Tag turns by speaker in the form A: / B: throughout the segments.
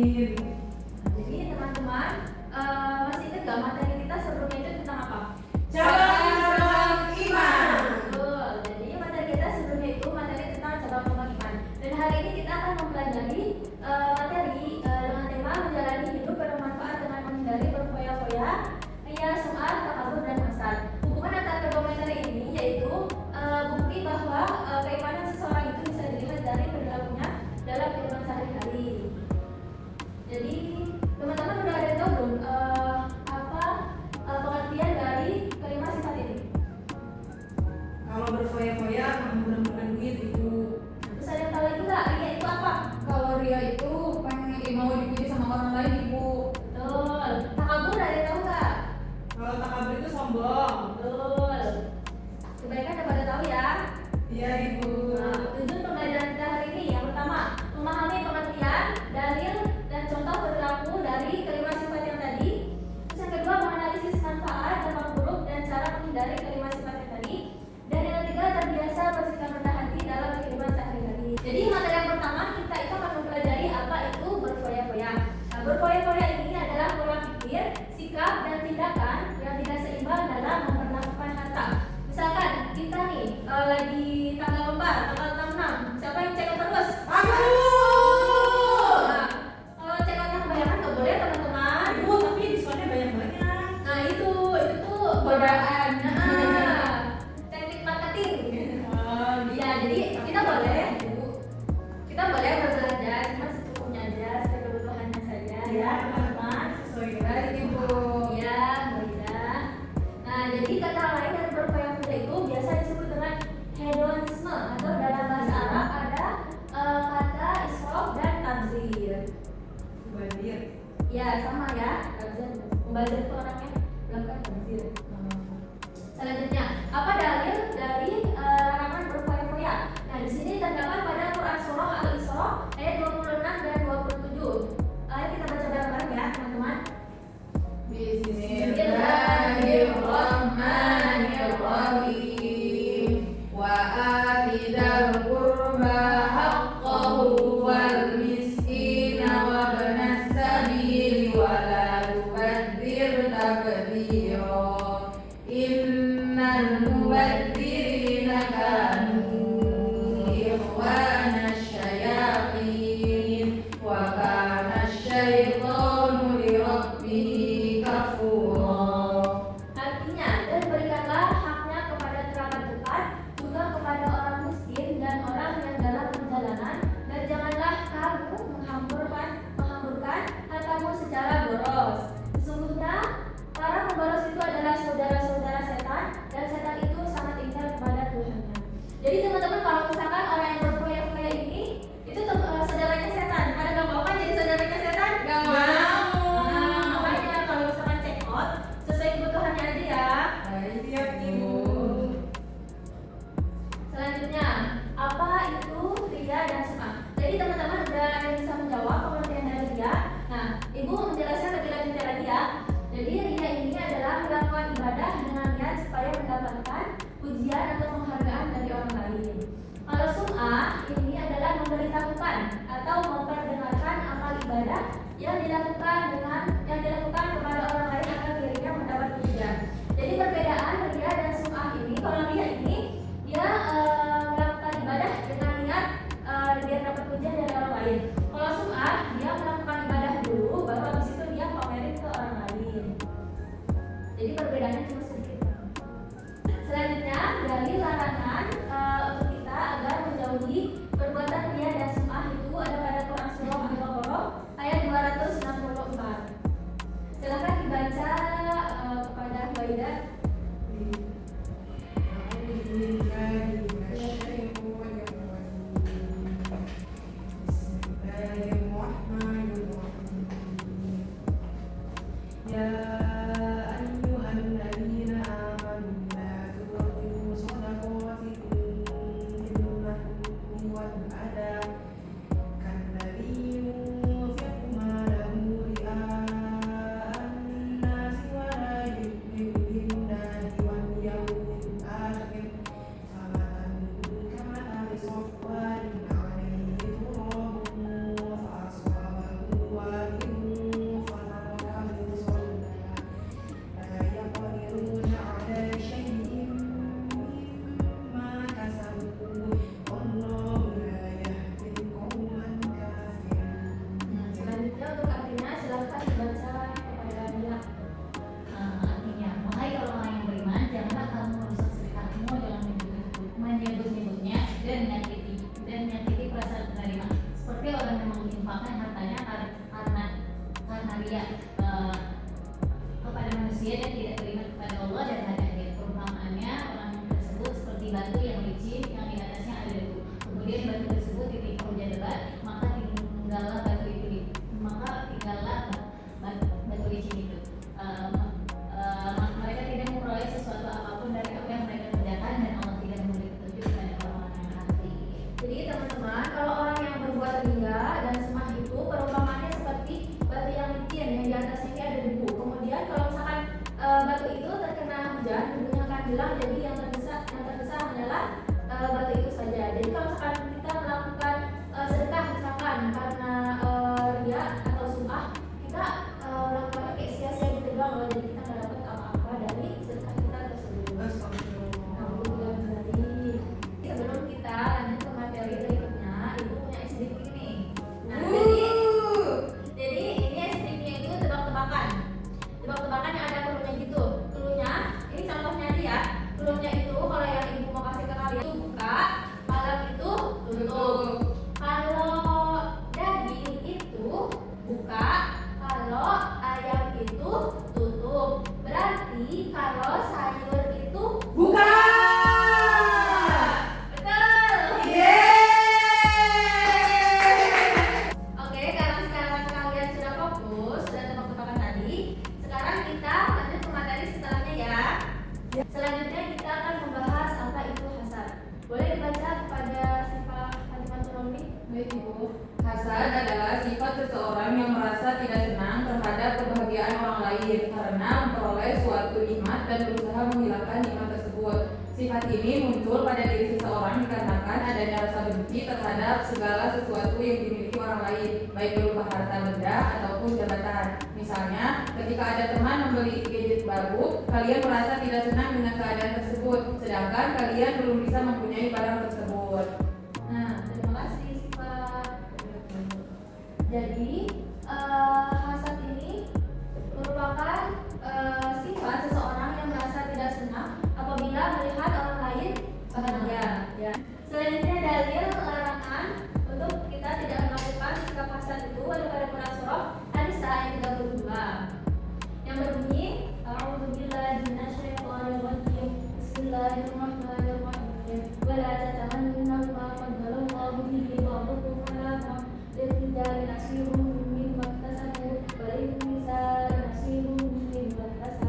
A: Jadi teman-teman masih ingat gak materi kita sebelumnya itu tentang apa?
B: Cabang-cabang iman.
A: Betul. Jadi materi kita sebelumnya itu materi tentang cabang-cabang iman. Dan hari ini kita akan mempelajari materi dengan tema menjalani hidup bermanfaat dengan menghindari berfoya-foya, ria, sum'ah, takabur, dan hasad. Hubungan antara kedua materi ini yaitu bukti bahwa keimanan seseorang itu bisa dilihat dari perilakunya dalam kehidupan sehari-hari. Jadi teman-teman udah ada tahu belum apa pengertian dari kelima sifat ini?
B: Kalau berfoya-foya mengumpulkan duit ibu.
A: Terus ada yang tahu itu nggak? Ria itu apa?
C: Kalau ria itu pengen mau dipuji sama orang lain ibu.
A: Betul. Takabur ada yang tahu nggak?
B: Kalau takabur itu sombong.
A: Betul. Kebaikan udah pada tahu ya.
B: Iya ibu.
A: Nah, tujuan pembelajaran kita hari ini yang pertama memahami pengertian, dalil, dan contoh perilaku dari kelima sifat yang tadi. Terus yang kedua menganalisis manfaat, dampak buruk, dan cara menghindari kelima sifat yang tadi. Dan yang ketiga terbiasa bersikap rendah hati dalam kehidupan sehari-hari. Jadi materi yang pertama kita itu akan mempelajari apa itu berfoya-foya. Nah, berfoya-foya ini adalah pola pikir, sikap, dan tindakan yang tidak seimbang dalam memperlakukan harta. Misalkan kita nih lagi tanggal lembar, tanggal 66, siapa yang check out terus?
B: Aku.
A: Nah, kalau check outnya kebanyakan nggak boleh teman-teman.
B: Ibu tapi diskonnya banyak-banyak.
A: Nah itu tuh godaan. Nah, teknik marketing. Ya jadi kita boleh berbelanja cuma secukupnya aja, sesuai kebutuhannya saja ya teman-teman.
B: Sesuai
C: Baik ibu.
A: Ya, baiklah. Nah, jadi kata lain dari berfoya-foya itu biasa disebut dengan hedonisme atau dalam bahasa Arab ada kata israf dan tabzir.
B: Bandir.
A: Ya, sama ya. Tabzir. Membazir itu orangnya belakang tabzir. Selanjutnya, apa dalil dari larangan berfoya-foya? Nah, di sini terdapat pada Quran surah Al-Isra ayat 26 dan 27. Ayo kita baca bareng-bareng ya, teman-teman.
C: Bismillahirrahmanirrahim. Wa atidal qurba haqqahu wal miskina wa ibnas sabili wa la tubadzir tabdzira. Innal mubadzirina kanu ikhwana syayatin wa kana syaitanu lirabbih kafura.
A: Artinya, dan berikanlah haknya kepada kerabat dekat, juga kepada orang miskin dan orang yang dalam perjalanan, dan janganlah kamu menghamburkan hartamu secara boros. Sesungguhnya para pemboros itu adalah saudara-saudara setan, dan setan itu sangat ingkar kepada Tuhannya. Jadi teman-teman, kalau misalkan orang yang berfoya-foya ini itu saudaranya setan, pada nggak mau kan jadi saudaranya setan?
C: Nggak mau.
A: Nah, makanya kalau misalkan check out sesuai kebutuhannya aja ya.
B: Siap ibu.
A: Selanjutnya, apa itu ria dan sum'ah? Jadi teman-teman udah ada yang bisa menjawab pengertian dari ria. Nah, ibu menjelaskan lebih lanjut lagi ya. Jadi ria ini adalah melakukan ibadah dengan niat supaya mendapatkan pujian atau penghargaan dari orang lain. Kalau sum'ah ini adalah memberitahukan atau memperdengarkan amal ibadah yang dilakukan kepada orang lain agar dirinya mendapat pujian. Jadi perbedaan ria dan sum'ah ini, kalau ria ini dia melakukan ibadah dengan niat dia dapat pujian dari orang lain. Kalau sum'ah dia melakukan ibadah dulu, baru habis itu dia pamerin ke orang lain. Jadi perbedaannya cuma sedikit. Selanjutnya dari larangan untuk kita agar menjauhi perbuatan ria dan sum'ah itu ada pada Quran surah Al-Baqarah ayat 264. ria kepada manusia dan tidak beriman kepada Allah dan hari akhir. Perumpamaannya orang tersebut seperti batu yang licin yang di atasnya ada debu. Kemudian batu tersebut ditimpa hujan deras, maka tinggallah batu licin itu. Mereka tidak memperoleh sesuatu apapun dari apa yang mereka kerjakan dan Allah tidak memberi petunjuk kepada orang-orang yang kafir. Jadi teman-teman, kalau orang yang berbuat ria dan semah itu perumpamaannya seperti batu yang licin yang di atasnya ini ada debu. Kemudian kalau misalkan batu itu terkena hujan, debunya akan hilang. Jadi yang tersisa adalah batu itu saja. Jadi kalau misalkan kita melakukan sedekah misalkan karena ria atau sum'ah, kita melakukannya kayak sia-sia gitu doang loh. Jadi kita nggak dapat apa-apa dari sedekah kita tersebut. Sebelum kita lanjut ke materi berikutnya, ibu punya sedikit nih. Nah, jadi ini sedikitnya itu tebak-tebakan yang ada cluenya gitu. Cluenya, ini contohnya aja ya. Cluenya itu kalau yang ibu mau kasih ke kalian itu buka, kalau itu tutup. Kalau daging itu buka, kalau ayam itu tutup. Berarti kalau sayur itu
B: Buka.
A: betul.
B: Yeay.
A: Oke, karena sekarang kalian sudah fokus, sudah tebak-tebakan tadi, sekarang kita lanjut ke materi setelahnya ya. Selanjutnya kita akan membahas apa itu hasad. Boleh dibaca kepada Syifa Fatimah Romli?
C: Baik Ibu, hasad adalah sifat seseorang yang merasa tidak senang terhadap kebahagiaan orang lain karena memperoleh suatu nikmat dan berusaha menghilangkan nikmat tersebut. Sifat ini muncul pada diri seseorang dikarenakan adanya rasa benci terhadap segala sesuatu yang dimiliki orang lain, baik berupa harta benda ataupun jabatan. Misalnya, ketika ada teman membeli gadget baru, kalian merasa tidak senang dengan keadaan tersebut, sedangkan kalian belum bisa mempunyai barang tersebut.
A: Nah, terima kasih Syifa. Jadi hasad ini merupakan sifat seseorang yang merasa tidak senang apabila melihat orang lain bahagia. Ya. Selanjutnya dalil larangan untuk kita tidak melakukan sikap hasad itu ada pada Quran surah An-Nisa ayat 32 yang berbunyi A'udzubillahi minasyaitonir rajim. Bismillahirrahmanirrahim. Wala tatamannaw ma qaddalallahu bihi ba'dukum ala ba'd. Lirijali nasibun mimma iktasabu wa lin-nisa'i nasibun mimma iktasabna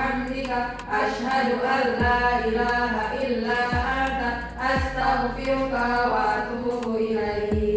C: bihamdika asyhadu an la ilaha illa anta astaghfiruka wa atubu ilaik.